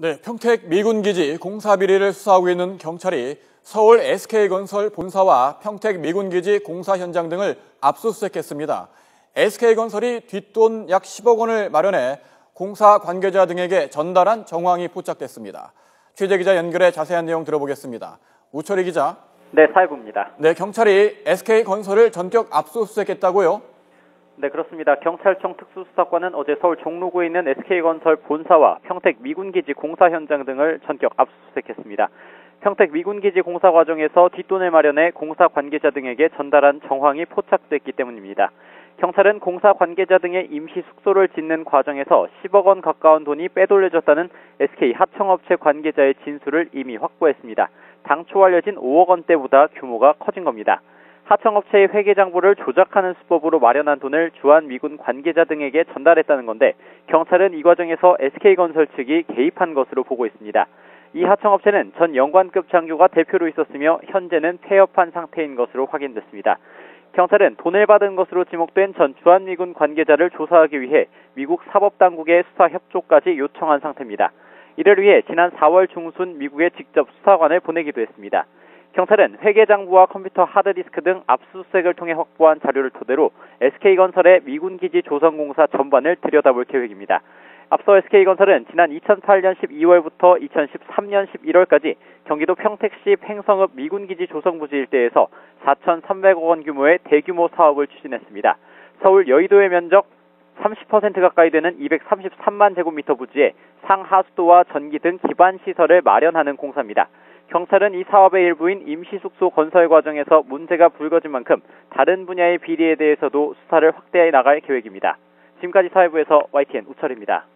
네, 평택 미군기지 공사 비리를 수사하고 있는 경찰이 서울 SK건설 본사와 평택 미군기지 공사 현장 등을 압수수색했습니다. SK건설이 뒷돈 약 10억 원을 마련해 공사 관계자 등에게 전달한 정황이 포착됐습니다. 취재 기자 연결해 자세한 내용 들어보겠습니다. 우철희 기자. 네, 사회부입니다. 네, 경찰이 SK건설을 전격 압수수색했다고요? 네, 그렇습니다. 경찰청 특수수사관은 어제 서울 종로구에 있는 SK건설 본사와 평택 미군기지 공사 현장 등을 전격 압수수색했습니다. 평택 미군기지 공사 과정에서 뒷돈을 마련해 공사 관계자 등에게 전달한 정황이 포착됐기 때문입니다. 경찰은 공사 관계자 등의 임시 숙소를 짓는 과정에서 10억 원 가까운 돈이 빼돌려졌다는 SK 하청업체 관계자의 진술을 이미 확보했습니다. 당초 알려진 5억 원대보다 규모가 커진 겁니다. 하청업체의 회계장부를 조작하는 수법으로 마련한 돈을 주한미군 관계자 등에게 전달했다는 건데 경찰은 이 과정에서 SK건설 측이 개입한 것으로 보고 있습니다. 이 하청업체는 전 영관급 장교가 대표로 있었으며 현재는 폐업한 상태인 것으로 확인됐습니다. 경찰은 돈을 받은 것으로 지목된 전 주한미군 관계자를 조사하기 위해 미국 사법당국의 수사 협조까지 요청한 상태입니다. 이를 위해 지난 4월 중순 미국에 직접 수사관을 보내기도 했습니다. 경찰은 회계장부와 컴퓨터 하드디스크 등 압수수색을 통해 확보한 자료를 토대로 SK건설의 미군기지 조성공사 전반을 들여다볼 계획입니다. 앞서 SK건설은 지난 2008년 12월부터 2013년 11월까지 경기도 평택시 횡성읍 미군기지 조성부지 일대에서 4,300억 원 규모의 대규모 사업을 추진했습니다. 서울 여의도의 면적 30% 가까이 되는 233만 제곱미터 부지에 상하수도와 전기 등 기반 시설을 마련하는 공사입니다. 경찰은 이 사업의 일부인 임시숙소 건설 과정에서 문제가 불거진 만큼 다른 분야의 비리에 대해서도 수사를 확대해 나갈 계획입니다. 지금까지 사회부에서 YTN 우철입니다.